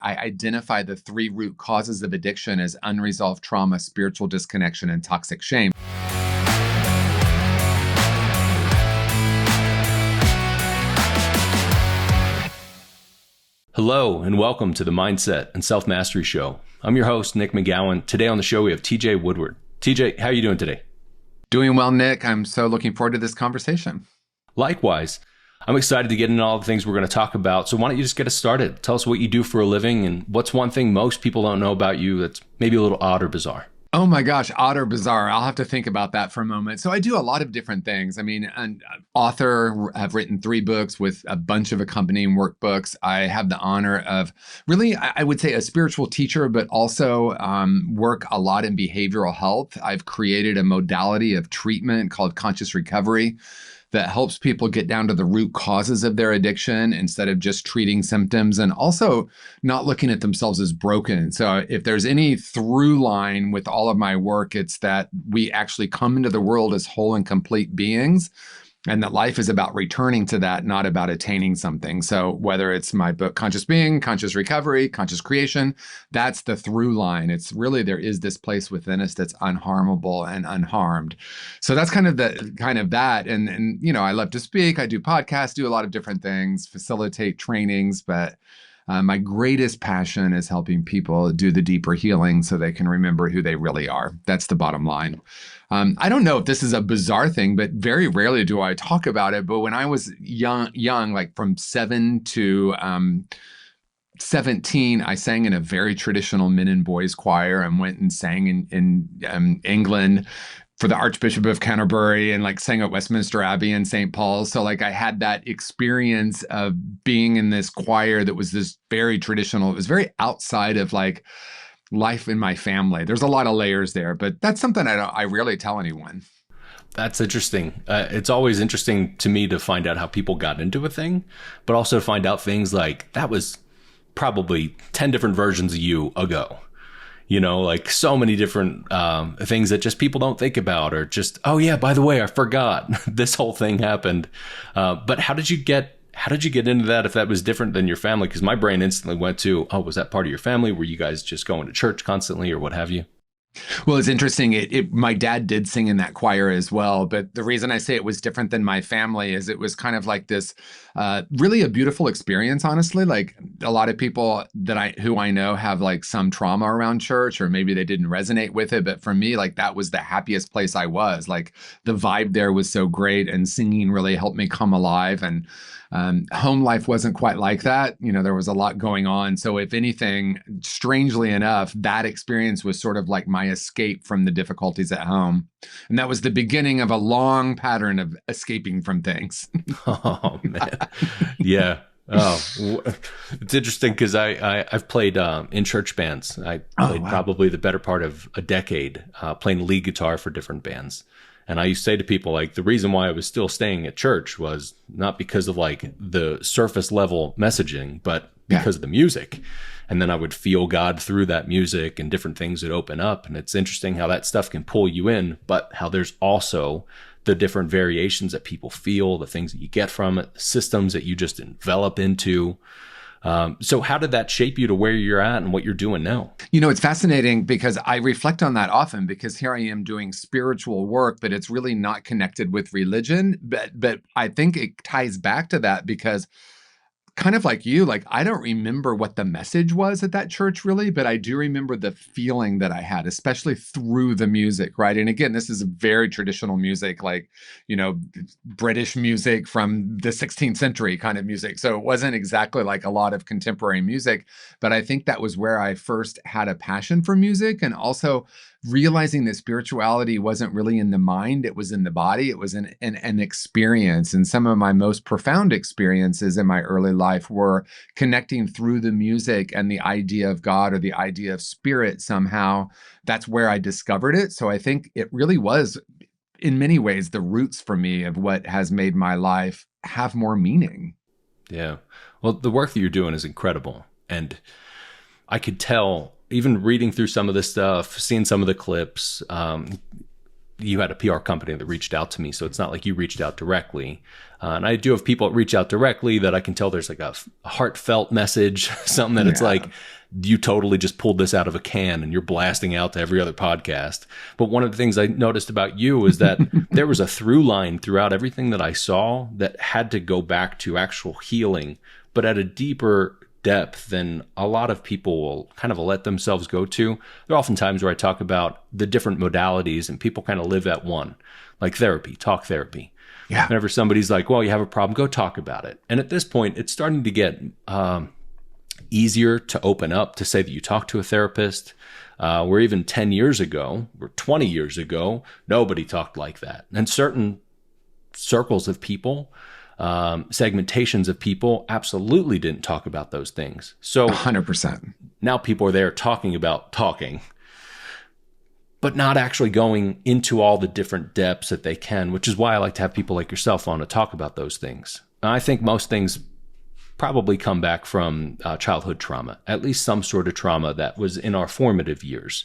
I identify the three root causes of addiction as unresolved trauma, spiritual disconnection, and toxic shame. Hello, and welcome to the Mindset and Self-Mastery Show. I'm your host, Nick McGowan. Today on the show, we have TJ Woodward. TJ, how are you doing today? Doing well, Nick. I'm so looking forward to this conversation. Likewise. I'm excited to get into all the things we're going to talk about. So why don't you just get us started? Tell us what you do for a living and what's one thing most people don't know about you that's maybe a little odd or bizarre. Oh my gosh, odd or bizarre. I'll have to think about that for a moment. So I do a lot of different things. I mean, an author, I've written 3 books with a bunch of accompanying workbooks. I have the honor of really, I would say, a spiritual teacher, but also work a lot in behavioral health. I've created a modality of treatment called conscious recovery that helps people get down to the root causes of their addiction instead of just treating symptoms, and also not looking at themselves as broken. So if there's any through line with all of my work, it's that we actually come into the world as whole and complete beings, and that life is about returning to that, not about attaining something. So whether it's my book, Conscious Being, Conscious Recovery, Conscious Creation, that's the through line. It's really, there is this place within us that's unharmable and unharmed. So that's kind of that. And you know, I love to speak. I do podcasts, do a lot of different things, facilitate trainings, but my greatest passion is helping people do the deeper healing so they can remember who they really are. That's the bottom line. I don't know if this is a bizarre thing, but very rarely do I talk about it. But when I was young, like from 7 to 17, I sang in a very traditional men and boys choir and went and sang in England for the Archbishop of Canterbury, and like sang at Westminster Abbey and St. Paul's. So like I had that experience of being in this choir that was this very traditional. It was very outside of like life in my family. There's a lot of layers there, but that's something I rarely tell anyone. That's interesting. It's always interesting to me to find out how people got into a thing, but also to find out things like that was probably 10 different versions of you ago. You know, like so many different things that just people don't think about, or just, oh yeah, by the way, I forgot this whole thing happened. But how did you get into that if that was different than your family? Because my brain instantly went to, oh, was that part of your family? Were you guys just going to church constantly or what have you? Well, it's interesting. My dad did sing in that choir as well. But the reason I say it was different than my family is it was kind of like this, really a beautiful experience, honestly. Like a lot of people who I know have like some trauma around church, or maybe they didn't resonate with it. But for me, like that was the happiest place I was. Like the vibe there was so great, and singing really helped me come alive. And home life wasn't quite like that. You know, there was a lot going on. So if anything, strangely enough, that experience was sort of like my escape from the difficulties at home. And that was the beginning of a long pattern of escaping from things. Oh, man. Yeah. Oh, it's interesting because I've played in church bands. I played probably the better part of a decade playing lead guitar for different bands. And I used to say to people, like, the reason why I was still staying at church was not because of like the surface level messaging, but because of the music. And then I would feel God through that music, and different things would open up. And it's interesting how that stuff can pull you in, but how there's also the different variations that people feel, the things that you get from it, the systems that you just envelop into. So how did that shape you to where you're at and what you're doing now? You know, it's fascinating because I reflect on that often, because here I am doing spiritual work, but it's really not connected with religion. But I think it ties back to that because, kind of like you, like I don't remember what the message was at that church really, but I do remember the feeling that I had, especially through the music, right? And again, this is very traditional music, like, you know, British music from the 16th century kind of music. So it wasn't exactly like a lot of contemporary music, but I think that was where I first had a passion for music, and also realizing that spirituality wasn't really in the mind, it was in the body, it was an experience. And some of my most profound experiences in my early life were connecting through the music and the idea of God, or the idea of spirit somehow. That's where I discovered it. So I think it really was, in many ways, the roots for me of what has made my life have more meaning. Yeah. Well, the work that you're doing is incredible. And I could tell, even reading through some of this stuff, seeing some of the clips, you had a PR company that reached out to me, so it's not like you reached out directly. And I do have people that reach out directly that I can tell there's like a heartfelt message, something that it's like, you totally just pulled this out of a can and you're blasting out to every other podcast. But one of the things I noticed about you is that there was a through line throughout everything that I saw that had to go back to actual healing, but at a deeper depth than a lot of people will kind of let themselves go to. There are often times where I talk about the different modalities and people kind of live at one, like therapy, talk therapy. Yeah. Whenever somebody's like, well, you have a problem, go talk about it. And at this point, it's starting to get easier to open up, to say that you talk to a therapist. Where even 10 years ago or 20 years ago, nobody talked like that. And certain circles of people, segmentations of people absolutely didn't talk about those things. So 100%. Now people are there talking about talking, but not actually going into all the different depths that they can, which is why I like to have people like yourself on to talk about those things. And I think most things probably come back from childhood trauma, at least some sort of trauma that was in our formative years.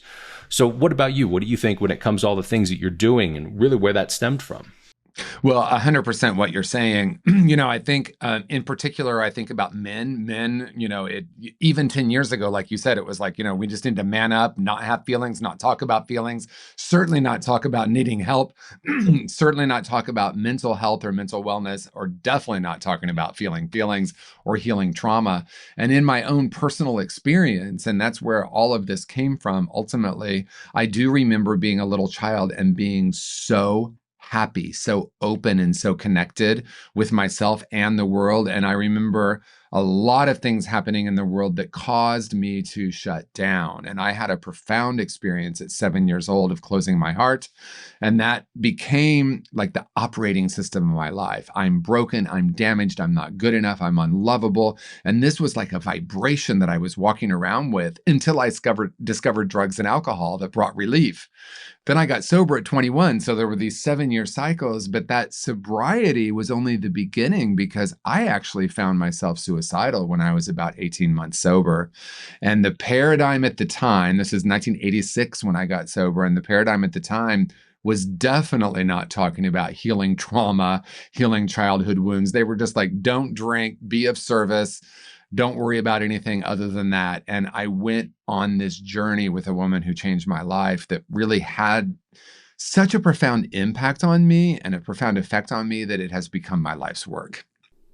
So what about you? What do you think when it comes to all the things that you're doing and really where that stemmed from? Well, 100% what you're saying. I think in particular, I think about men, even 10 years ago, like you said, it was like, we just need to man up, not have feelings, not talk about feelings, certainly not talk about needing help, certainly not talk about mental health or mental wellness, or definitely not talking about feeling feelings or healing trauma. And in my own personal experience, and that's where all of this came from, ultimately, I do remember being a little child and being so happy, so open and so connected with myself and the world. And I remember a lot of things happening in the world that caused me to shut down. And I had a profound experience at 7 years old of closing my heart. And that became like the operating system of my life. I'm broken, I'm damaged, I'm not good enough, I'm unlovable. And this was like a vibration that I was walking around with until I discovered drugs and alcohol that brought relief. Then I got sober at 21. So there were these 7-year cycles, but that sobriety was only the beginning because I actually found myself suicidal when I was about 18 months sober. And the paradigm at the time, this is 1986 when I got sober, and the paradigm at the time was definitely not talking about healing trauma, healing childhood wounds. They were just like, don't drink, be of service. Don't worry about anything other than that. And I went on this journey with a woman who changed my life that really had such a profound impact on me and a profound effect on me that it has become my life's work.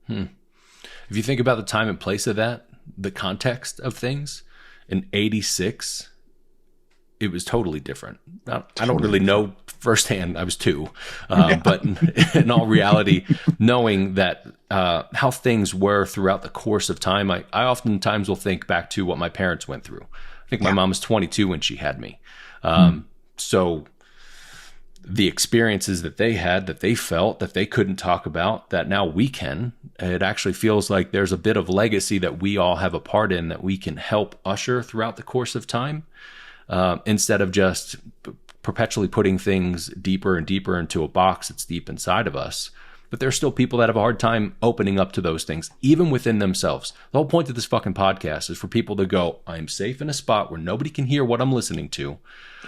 If you think about the time and place of that, the context of things, in 86, it was totally different. I don't really know firsthand. I was 2. But in all reality, knowing that how things were throughout the course of time, I oftentimes will think back to what my parents went through. I think my mom was 22 when she had me. So the experiences that they had, that they felt, that they couldn't talk about, that now we can, it actually feels like there's a bit of legacy that we all have a part in that we can help usher throughout the course of time. Instead of just perpetually putting things deeper and deeper into a box that's deep inside of us. But there's still people that have a hard time opening up to those things, even within themselves. The whole point of this fucking podcast is for people to go, I'm safe in a spot where nobody can hear what I'm listening to.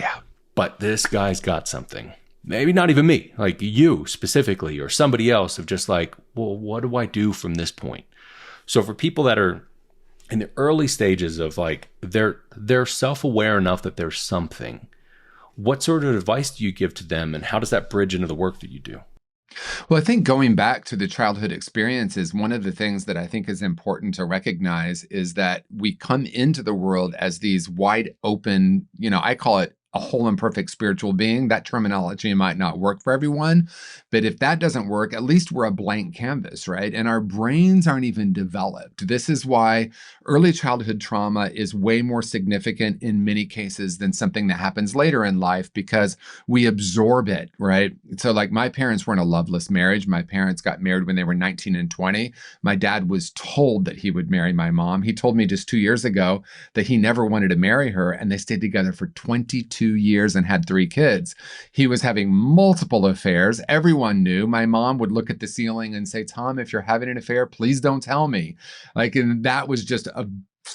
Yeah. But this guy's got something. Maybe not even me, like you specifically, or somebody else of just like, well, what do I do from this point? So for people that are in the early stages of like, they're self-aware enough that there's something, what sort of advice do you give to them, and how does that bridge into the work that you do? Well, I think going back to the childhood experiences, one of the things that I think is important to recognize is that we come into the world as these wide open, I call it a whole and perfect spiritual being. That terminology might not work for everyone, but if that doesn't work, at least we're a blank canvas, right? And our brains aren't even developed. This is why early childhood trauma is way more significant in many cases than something that happens later in life because we absorb it, right? So like my parents were in a loveless marriage. My parents got married when they were 19 and 20. My dad was told that he would marry my mom. He told me just 2 years ago that he never wanted to marry her, and they stayed together for 22 years and had 3 kids. He was having multiple affairs. Everyone knew. My mom would look at the ceiling and say, Tom, if you're having an affair, please don't tell me. And that was just a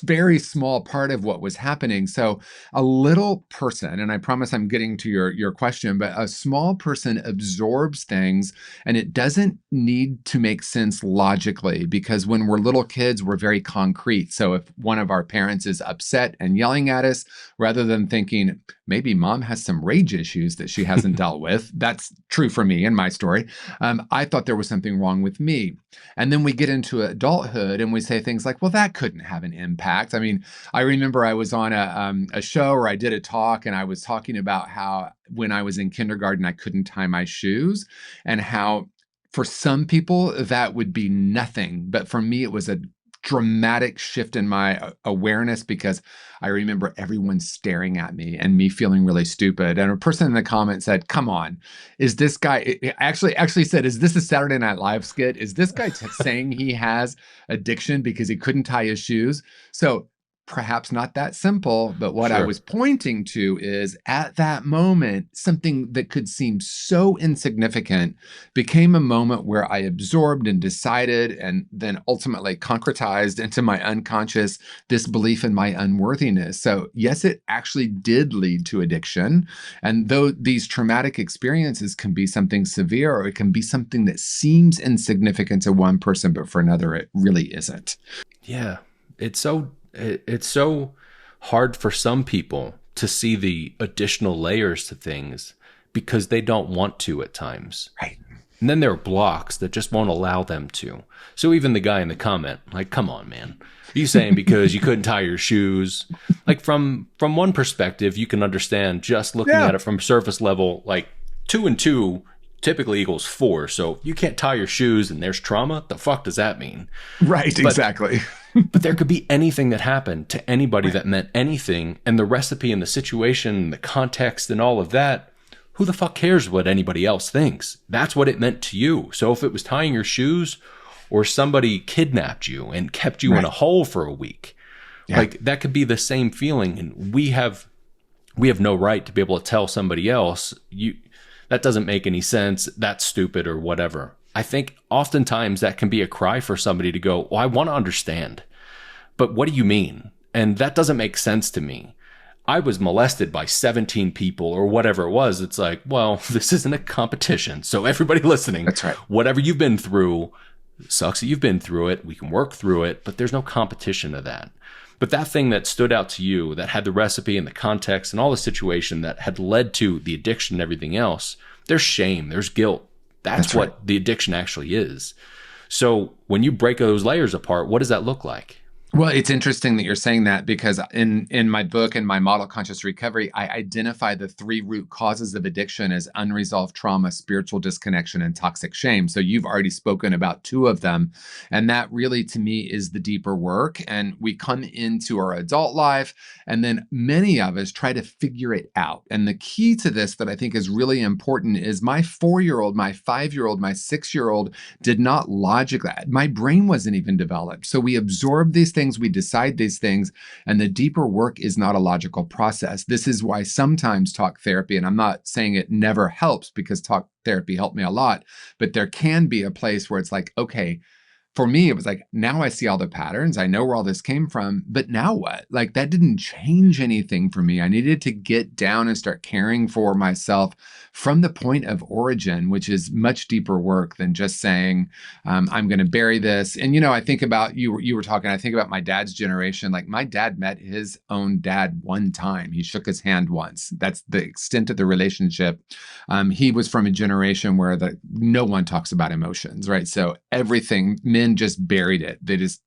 very small part of what was happening. So a little person, and I promise I'm getting to your question, but a small person absorbs things, and it doesn't need to make sense logically, because when we're little kids, we're very concrete. So if one of our parents is upset and yelling at us, rather than thinking, maybe mom has some rage issues that she hasn't dealt with, that's true for me in my story. I thought there was something wrong with me. And then we get into adulthood and we say things like, well, that couldn't have an impact. I mean, I remember I was on a show where I did a talk, and I was talking about how when I was in kindergarten, I couldn't tie my shoes, and how for some people that would be nothing. But for me, it was a dramatic shift in my awareness, because I remember everyone staring at me and me feeling really stupid. And a person in the comment said, come on, is this guy actually said, is this a Saturday Night Live skit? Is this guy saying he has addiction because he couldn't tie his shoes? So perhaps not that simple, but what I was pointing to is, at that moment, something that could seem so insignificant became a moment where I absorbed and decided, and then ultimately concretized into my unconscious this belief in my unworthiness. So yes, it actually did lead to addiction. And though these traumatic experiences can be something severe, or it can be something that seems insignificant to one person, but for another, it really isn't. Yeah. It's so hard for some people to see the additional layers to things because they don't want to at times. Right. And then there are blocks that just won't allow them to. So even the guy in the comment, like, come on, man. Are you saying because you couldn't tie your shoes? Like from one perspective, you can understand just looking at it from surface level, like 2 and 2 typically equals 4. So you can't tie your shoes and there's trauma. The fuck does that mean? Right, exactly. But there could be anything that happened to anybody that meant anything, and the recipe and the situation, the context and all of that, who the fuck cares what anybody else thinks? That's what it meant to you. So if it was tying your shoes, or somebody kidnapped you and kept you in a hole for a week, like that could be the same feeling. And we have no right to be able to tell somebody else, that doesn't make any sense, that's stupid or whatever. I think oftentimes that can be a cry for somebody to go, well, I want to understand, but what do you mean? And that doesn't make sense to me. I was molested by 17 people or whatever it was. It's like, well, this isn't a competition. So everybody listening, that's right. Whatever you've been through, sucks that you've been through it. We can work through it, but there's no competition to that. But that thing that stood out to you, that had the recipe and the context and all the situation that had led to the addiction and everything else, there's shame, there's guilt. That's what right. The addiction actually is. So when you break those layers apart, what does that look like? Well, it's interesting that you're saying that, because in my book, in my Model Conscious Recovery, I identify the 3 root causes of addiction as unresolved trauma, spiritual disconnection, and toxic shame. So you've already spoken about 2 of them. And that really, to me, is the deeper work. And we come into our adult life, and then many of us try to figure it out. And the key to this that I think is really important is my 4-year-old, my 5-year-old, my 6-year-old did not logically, my brain wasn't even developed. So we absorb these things, we decide these things, and the deeper work is not a logical process. This is why sometimes talk therapy, and I'm not saying it never helps, because talk therapy helped me a lot, but there can be a place where it's like, okay, for me, it was like, now I see all the patterns. I know where all this came from, but now what? Like, that didn't change anything for me. I needed to get down and start caring for myself from the point of origin, which is much deeper work than just saying, I'm going to bury this. And, I think about, you were talking, I think about my dad's generation. Like, my dad met his own dad one time. He shook his hand once. That's the extent of the relationship. He was from a generation where no one talks about emotions, right? So everything, men just buried it. They just,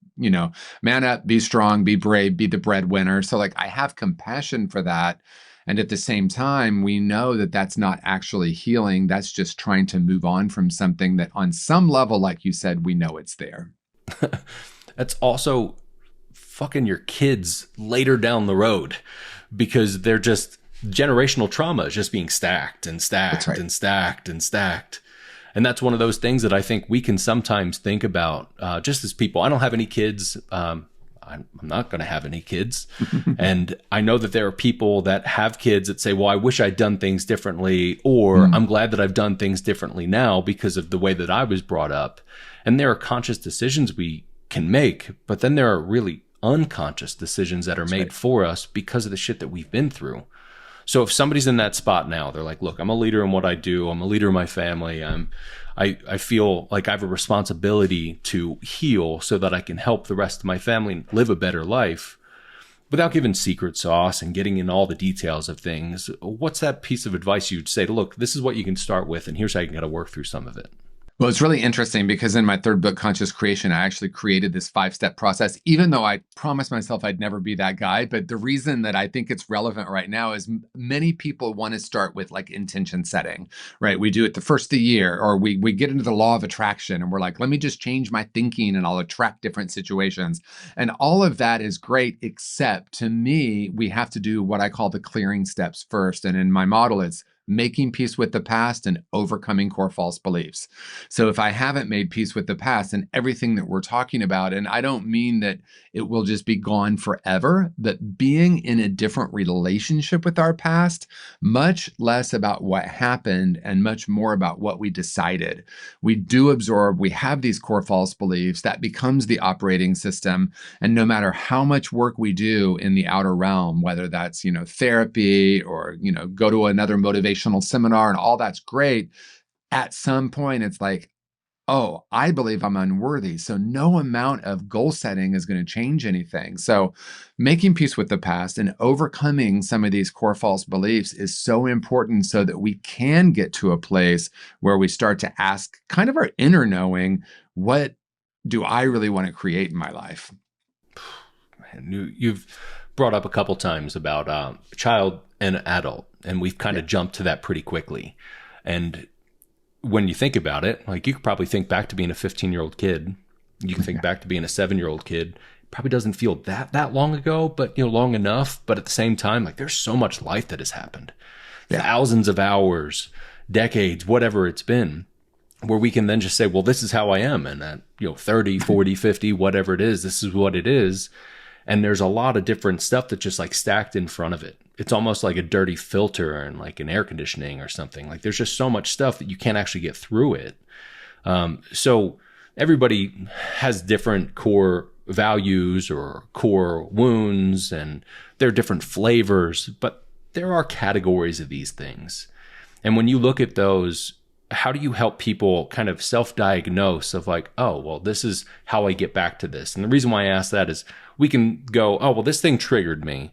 man up, be strong, be brave, be the breadwinner. So like, I have compassion for that. And at the same time, we know that that's not actually healing. That's just trying to move on from something that on some level, like you said, we know it's there. That's also fucking your kids later down the road, because they're just, generational trauma is just being stacked and stacked and stacked and stacked. And that's one of those things that I think we can sometimes think about just as people. I don't have any kids. I'm not going to have any kids. And I know that there are people that have kids that say, well, I wish I'd done things differently, or I'm glad that I've done things differently now because of the way that I was brought up. And there are conscious decisions we can make, but then there are really unconscious decisions that are made for us because of the shit that we've been through. So if somebody's in that spot now, they're like, look, I'm a leader in what I do. I'm a leader in my family. I feel like I have a responsibility to heal so that I can help the rest of my family live a better life. Without giving secret sauce and getting in all the details of things, what's that piece of advice you'd say to, look, this is what you can start with, and here's how you got to work through some of it? Well, it's really interesting because in my third book, Conscious Creation, I actually created this 5-step process, even though I promised myself I'd never be that guy. But the reason that I think it's relevant right now is many people want to start with like intention setting, right? We do it the first of the year, or we get into the law of attraction and we're like, let me just change my thinking and I'll attract different situations. And all of that is great, except to me, we have to do what I call the clearing steps first. And in my model, it's making peace with the past and overcoming core false beliefs. So if I haven't made peace with the past and everything that we're talking about, and I don't mean that it will just be gone forever, but being in a different relationship with our past, much less about what happened and much more about what we decided. We do absorb, we have these core false beliefs, that becomes the operating system. And no matter how much work we do in the outer realm, whether that's, therapy or, go to another motivational seminar and all that's great, at some point it's like, oh, I believe I'm unworthy. So no amount of goal setting is going to change anything. So making peace with the past and overcoming some of these core false beliefs is so important so that we can get to a place where we start to ask kind of our inner knowing, what do I really want to create in my life? Man, you've brought up a couple times about child and adult, and we've kind of jumped to that pretty quickly. And when you think about it, like, you could probably think back to being a 15-year-old kid. You can think back to being a 7-year-old kid. Probably doesn't feel that long ago, but long enough. But at the same time, like, there's so much life that has happened. Thousands of hours, decades, whatever it's been, where we can then just say, well, this is how I am. And at 30, 40, 50, whatever it is, this is what it is. And there's a lot of different stuff that's just like stacked in front of it. It's almost like a dirty filter and like an air conditioning or something. Like, there's just so much stuff that you can't actually get through it. So everybody has different core values or core wounds, and there are different flavors, but there are categories of these things. And when you look at those, how do you help people kind of self-diagnose of like, oh, well, this is how I get back to this? And the reason why I ask that is we can go, oh, well, this thing triggered me.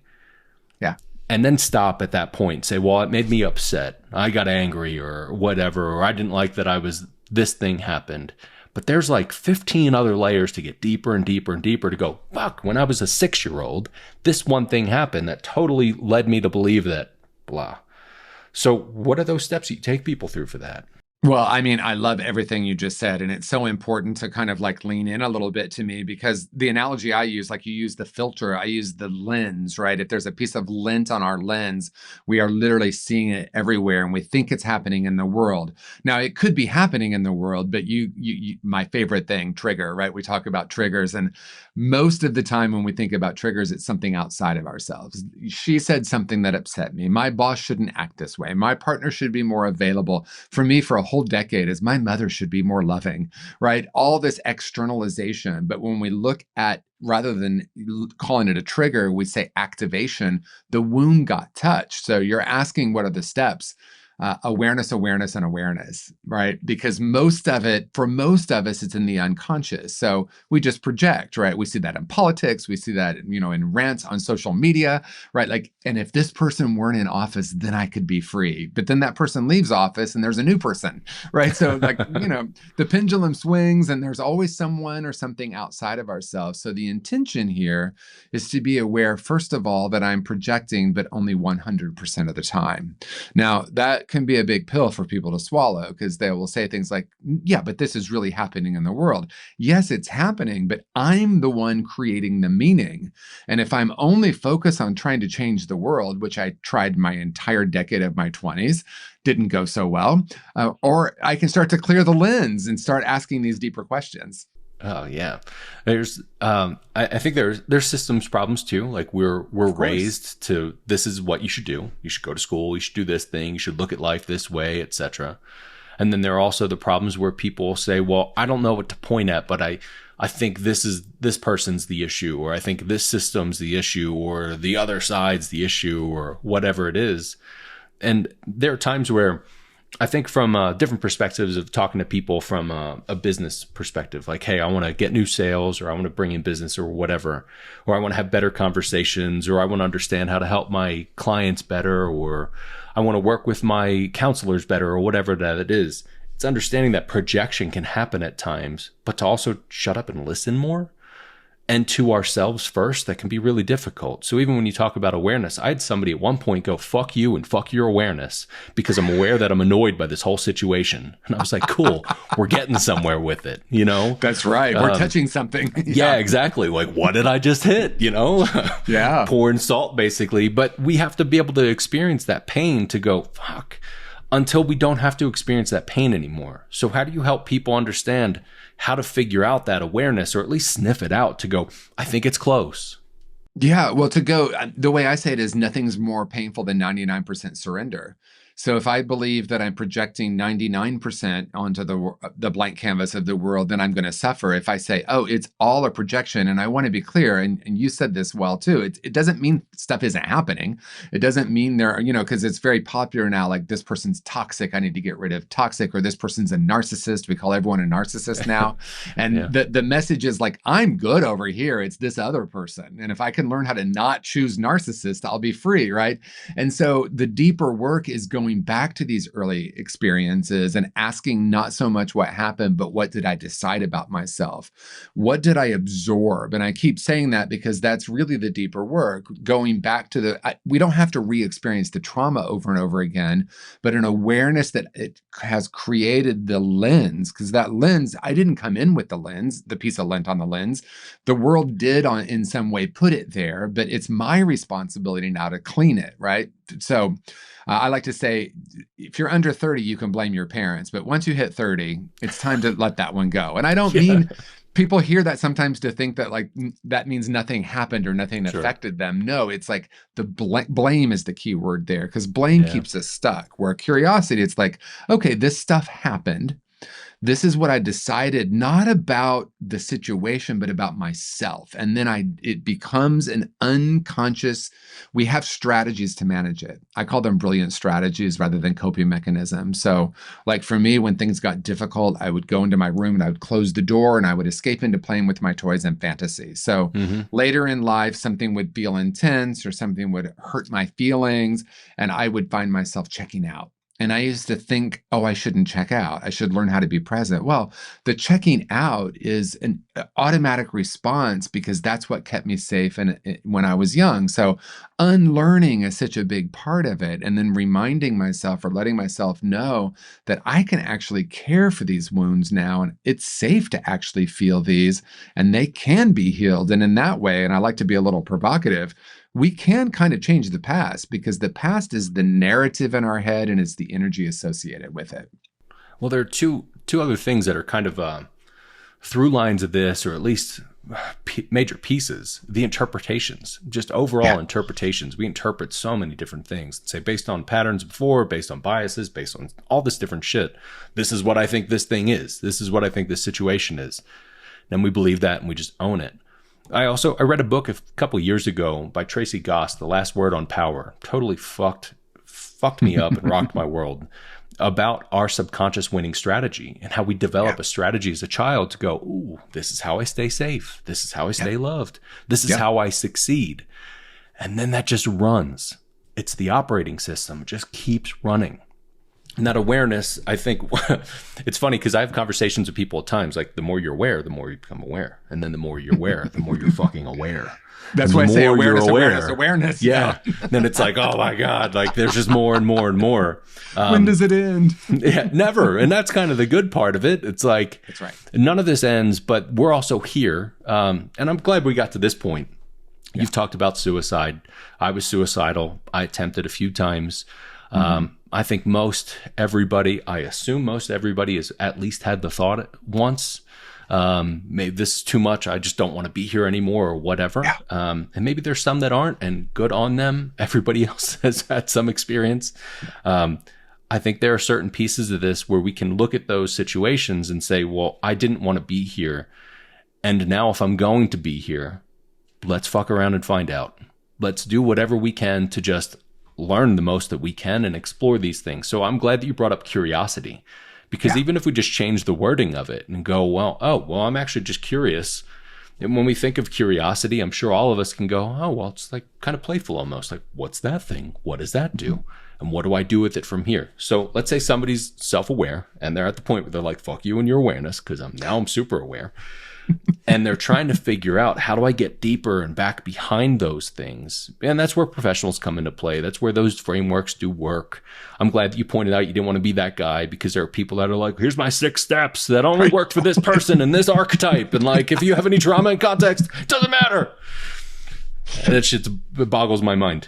Yeah. And then stop at that point and say, well, it made me upset. I got angry or whatever, or I didn't like that this thing happened. But there's like 15 other layers to get deeper and deeper and deeper to go, fuck, when I was a 6-year-old, this one thing happened that totally led me to believe that blah. So what are those steps you take people through for that? Well, I mean, I love everything you just said, and it's so important to kind of like lean in a little bit to me, because the analogy I use, like you use the filter, I use the lens, right? If there's a piece of lint on our lens, we are literally seeing it everywhere, and we think it's happening in the world. Now, it could be happening in the world, but you my favorite thing, trigger, right? We talk about triggers, and most of the time when we think about triggers, it's something outside of ourselves. She said something that upset me. My boss shouldn't act this way. My partner should be more available. For me, for a whole decade, is my mother should be more loving, right? All this externalization. But when we look at, rather than calling it a trigger, we say activation, the wound got touched. So you're asking, what are the steps? Awareness, awareness, and awareness, right? Because for most of us, it's in the unconscious. So we just project, right? We see that in politics. We see that, in rants on social media, right? Like, and if this person weren't in office, then I could be free. But then that person leaves office and there's a new person, right? So like, the pendulum swings and there's always someone or something outside of ourselves. So the intention here is to be aware, first of all, that I'm projecting, but only 100% of the time. Now, that can be a big pill for people to swallow, because they will say things like, yeah, but this is really happening in the world. Yes, it's happening, but I'm the one creating the meaning. And if I'm only focused on trying to change the world, which I tried my entire decade of my 20s, didn't go so well, or I can start to clear the lens and start asking these deeper questions. Oh yeah, there's I think there's systems problems too. Like we're raised to, this is what you should do. You should go to school. You should do this thing. You should look at life this way, etc. And then there are also the problems where people say, well, I don't know what to point at, but I think this person's the issue, or I think this system's the issue, or the other side's the issue, or whatever it is. And there are times where I think from different perspectives of talking to people from a business perspective, like, hey, I want to get new sales, or I want to bring in business, or whatever, or I want to have better conversations, or I want to understand how to help my clients better, or I want to work with my counselors better, or whatever that it is. It's understanding that projection can happen at times, but to also shut up and listen more, and to ourselves first, that can be really difficult. So even when you talk about awareness, I had somebody at one point go, fuck you and fuck your awareness, because I'm aware that I'm annoyed by this whole situation. And I was like, cool, we're getting somewhere with it, you know? That's right. We're touching something. Yeah, exactly. Like, what did I just hit, you know? Yeah. Pouring salt, basically. But we have to be able to experience that pain to go, fuck, until we don't have to experience that pain anymore. So how do you help people understand how to figure out that awareness, or at least sniff it out to go, I think it's close? Yeah, well, the way I say it is nothing's more painful than 99% surrender. So if I believe that I'm projecting 99% onto the blank canvas of the world, then I'm going to suffer. If I say, oh, it's all a projection, and I want to be clear, and you said this well too, it doesn't mean stuff isn't happening. It doesn't mean because it's very popular now, like this person's toxic, I need to get rid of toxic, or this person's a narcissist. We call everyone a narcissist now. And yeah. the message is like, I'm good over here. It's this other person. And if I can learn how to not choose narcissist, I'll be free, right? And so the deeper work is going back to these early experiences and asking not so much what happened, but what did I decide about myself? What did I absorb? And I keep saying that because that's really the deeper work, going back to we don't have to re-experience the trauma over and over again, but an awareness that it has created the lens, because that lens, I didn't come in with the lens, the piece of lint on the lens. The world did in some way put it there, but it's my responsibility now to clean it, right? So I like to say, if you're under 30, you can blame your parents. But once you hit 30, it's time to let that one go. And I don't mean, people hear that sometimes to think that like that means nothing happened or nothing affected them. No, it's like the blame is the key word there, because blame keeps us stuck. Where curiosity, it's like, okay, this stuff happened. This is what I decided, not about the situation, but about myself. And then it becomes an unconscious, we have strategies to manage it. I call them brilliant strategies rather than coping mechanisms. So like for me, when things got difficult, I would go into my room and I would close the door and I would escape into playing with my toys and fantasy. So later in life, something would feel intense or something would hurt my feelings, and I would find myself checking out. And I used to think, oh, I shouldn't check out. I should learn how to be present. Well, the checking out is an automatic response because that's what kept me safe when I was young. So unlearning is such a big part of it. And then reminding myself or letting myself know that I can actually care for these wounds now. And it's safe to actually feel these, and they can be healed. And in that way, and I like to be a little provocative, we can kind of change the past, because the past is the narrative in our head and it's the energy associated with it. Well, there are two other things that are kind of through lines of this, or at least major pieces. The interpretations, just overall interpretations. We interpret so many different things, say based on patterns before, based on biases, based on all this different shit. This is what I think this thing is. This is what I think this situation is. And we believe that and we just own it. I read a book a couple of years ago by Tracy Goss, The Last Word on Power. Totally fucked me up and rocked my world, about our subconscious winning strategy and how we develop a strategy as a child to go, ooh, this is how I stay safe. This is how I stay loved. This is how I succeed. And then that just runs. It's the operating system. It just keeps running. And that awareness, I think, it's funny because I have conversations with people at times, like the more you're aware, the more you become aware. And then the more you're aware, the more you're fucking aware. That's why I say awareness. Yeah. Then it's like, oh my God, like there's just more and more and more. When does it end? Yeah, never. And that's kind of the good part of it. It's like, that's right. None of this ends, but we're also here. And I'm glad we got to this point. Yeah. You've talked about suicide. I was suicidal. I attempted a few times. I think most everybody has at least had the thought once. Maybe this is too much. I just don't want to be here anymore, or whatever. Yeah. And maybe there's some that aren't, and good on them. Everybody else has had some experience. I think there are certain pieces of this where we can look at those situations and say, well, I didn't want to be here. And now if I'm going to be here, let's fuck around and find out. Let's do whatever we can to just learn the most that we can and explore these things. So I'm glad that you brought up curiosity, because even if we just change the wording of it and go, well, I'm actually just curious. And when we think of curiosity, I'm sure all of us can go, oh, well, it's like kind of playful almost. Like, what's that thing? What does that do? And what do I do with it from here? So let's say somebody's self-aware and they're at the point where they're like, fuck you and your awareness, because I'm super aware. And they're trying to figure out, how do I get deeper and back behind those things? And that's where professionals come into play. That's where those frameworks do work. I'm glad that you pointed out you didn't want to be that guy, because there are people that are like, here's my 6 steps that only worked for this person and this archetype. And like, if you have any trauma in context, it doesn't matter. And that shit boggles my mind.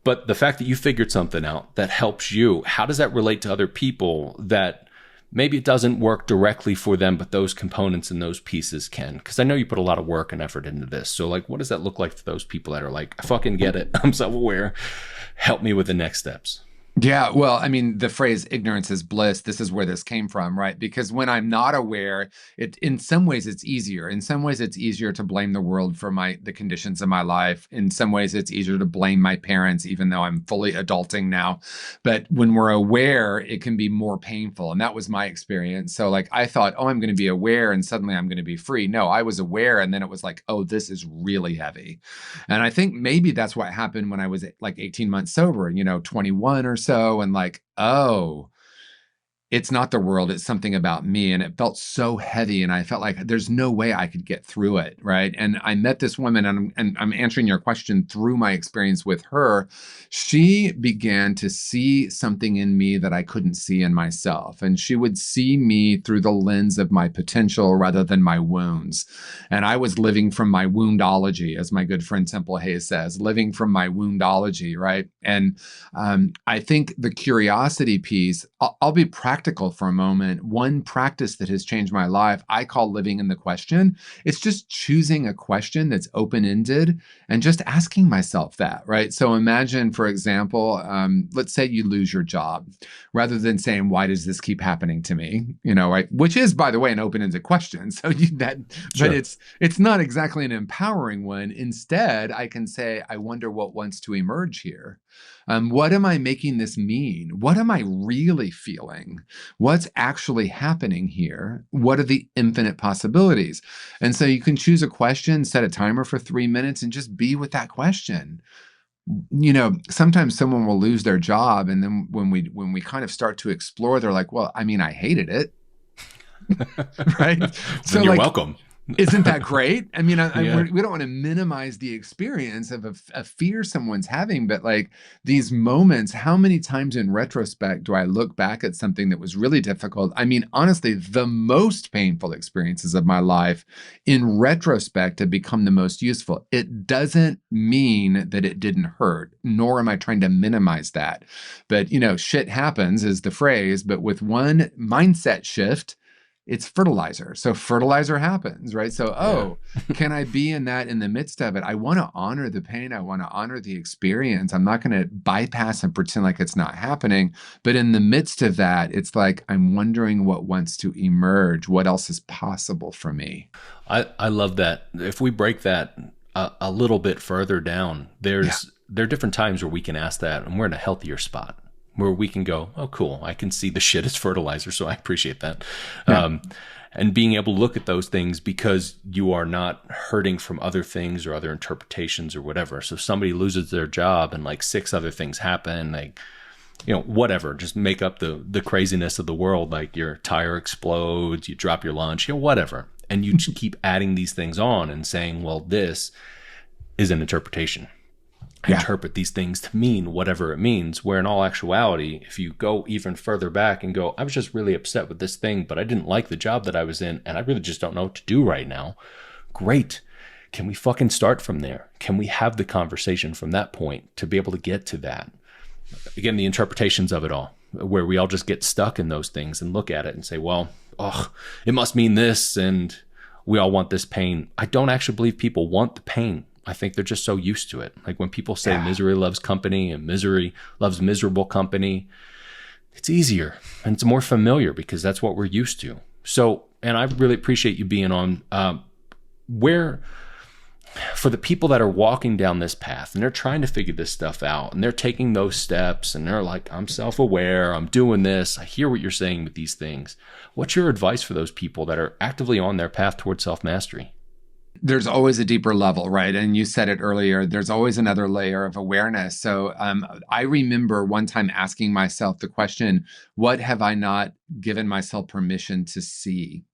But the fact that you figured something out that helps you, how does that relate to other people that maybe it doesn't work directly for them, but those components and those pieces can? Because I know you put a lot of work and effort into this. So like, what does that look like for those people that are like, I fucking get it, I'm self-aware, help me with the next steps? Yeah, well, I mean, the phrase ignorance is bliss, this is where this came from, right? Because when I'm not aware, in some ways it's easier. In some ways it's easier to blame the world for the conditions of my life. In some ways it's easier to blame my parents, even though I'm fully adulting now. But when we're aware, it can be more painful. And that was my experience. So like, I thought, oh, I'm going to be aware and suddenly I'm going to be free. No, I was aware. And then it was like, oh, this is really heavy. And I think maybe that's what happened when I was like 18 months sober, 21 or so, and like, oh, it's not the world, it's something about me. And it felt so heavy. And I felt like there's no way I could get through it. Right. And I met this woman, and I'm answering your question through my experience with her. She began to see something in me that I couldn't see in myself. And she would see me through the lens of my potential rather than my wounds. And I was living from my woundology, as my good friend Temple Hayes says, living from my woundology. Right. And I think the curiosity piece, I'll be practical for a moment. One practice that has changed my life, I call living in the question. It's just choosing a question that's open-ended and just asking myself that, right? So imagine, for example, let's say you lose your job. Rather than saying, why does this keep happening to me? Right? Which is, by the way, an open-ended question. So sure. But it's not exactly an empowering one. Instead, I can say, I wonder what wants to emerge here. What am I making this mean? What am I really feeling? What's actually happening here? What are the infinite possibilities? And so you can choose a question, set a timer for 3 minutes, and just be with that question. Sometimes someone will lose their job, and then when we kind of start to explore, they're like, well, I mean, I hated it. Right? So you're welcome. Isn't that great? I mean, we don't want to minimize the experience of a fear someone's having, but like these moments, how many times in retrospect do I look back at something that was really difficult? I mean, honestly, the most painful experiences of my life in retrospect have become the most useful. It doesn't mean that it didn't hurt, nor am I trying to minimize that. But, shit happens is the phrase, but with one mindset shift, it's fertilizer. So fertilizer happens, right? So, can I be in the midst of it? I want to honor the pain. I want to honor the experience. I'm not going to bypass and pretend like it's not happening. But in the midst of that, it's like, I'm wondering what wants to emerge. What else is possible for me? I love that. If we break that a little bit further down, there are different times where we can ask that, and we're in a healthier spot, where we can go, oh, cool, I can see the shit is fertilizer, so I appreciate that. Yeah. And being able to look at those things because you are not hurting from other things or other interpretations or whatever. So somebody loses their job and like 6 other things happen, like, whatever, just make up the craziness of the world, like your tire explodes, you drop your lunch, whatever. And you just keep adding these things on and saying, well, this is an interpretation. I interpret these things to mean whatever it means, where in all actuality, if you go even further back and go, I was just really upset with this thing, but I didn't like the job that I was in, and I really just don't know what to do right now. Great. Can we fucking start from there? Can we have the conversation from that point to be able to get to that? Again, the interpretations of it all, where we all just get stuck in those things and look at it and say, well, it must mean this, and we all want this pain. I don't actually believe people want the pain. I think they're just so used to it. Like when people say misery loves company and misery loves miserable company, it's easier and it's more familiar because that's what we're used to. So and I really appreciate you being on, where, for the people that are walking down this path and they're trying to figure this stuff out and they're taking those steps and they're like, I'm self-aware, I'm doing this, I hear what you're saying with these things. What's your advice for those people that are actively on their path towards self-mastery? There's always a deeper level, right? And you said it earlier, there's always another layer of awareness. So I remember one time asking myself the question, what have I not given myself permission to see?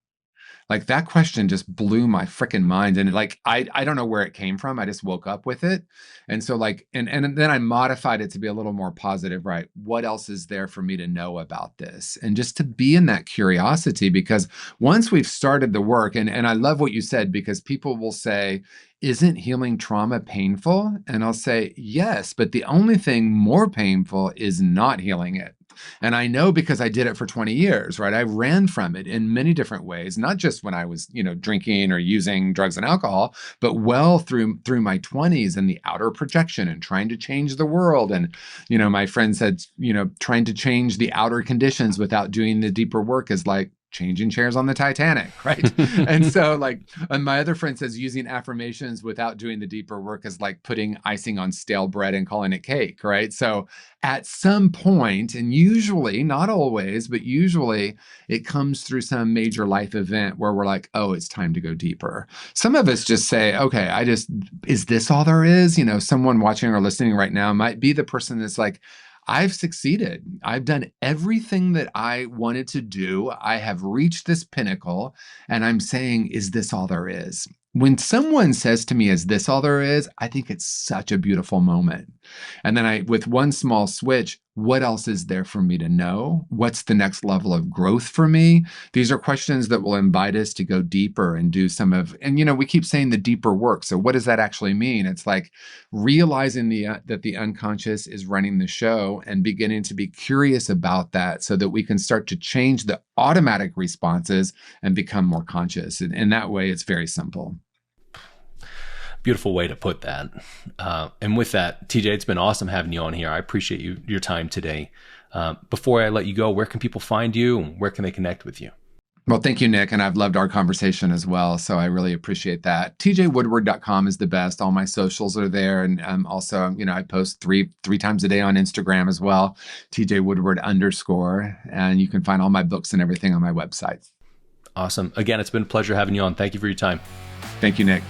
Like that question just blew my freaking mind. And like, I don't know where it came from. I just woke up with it. And so like, and then I modified it to be a little more positive, right? What else is there for me to know about this? And just to be in that curiosity, because once we've started the work, and I love what you said, because people will say, isn't healing trauma painful? And I'll say, yes, but the only thing more painful is not healing it. And I know because I did it for 20 years, right? I ran from it in many different ways, not just when I was, drinking or using drugs and alcohol, but well through my 20s and the outer projection and trying to change the world. And, my friend said, trying to change the outer conditions without doing the deeper work is like changing chairs on the Titanic, right? And so and my other friend says using affirmations without doing the deeper work is like putting icing on stale bread and calling it cake, right? So at some point, and usually, not always, but usually it comes through some major life event where we're like, oh, it's time to go deeper. Some of us just say, okay, is this all there is? Someone watching or listening right now might be the person that's like, I've succeeded. I've done everything that I wanted to do. I have reached this pinnacle, and I'm saying, is this all there is? When someone says to me, is this all there is? I think it's such a beautiful moment. And then with one small switch, what else is there for me to know? What's the next level of growth for me? These are questions that will invite us to go deeper and do and we keep saying the deeper work. So what does that actually mean? It's like realizing that the unconscious is running the show and beginning to be curious about that so that we can start to change the automatic responses and become more conscious. And in that way, it's very simple. Beautiful way to put that. And with that, TJ, it's been awesome having you on here. I appreciate your time today. Before I let you go, where can people find you and where can they connect with you? Well, thank you, Nick. And I've loved our conversation as well. So I really appreciate that. TJWoodward.com is the best. All my socials are there. And also, I post three times a day on Instagram as well, TJWoodward_. And you can find all my books and everything on my website. Awesome. Again, it's been a pleasure having you on. Thank you for your time. Thank you, Nick.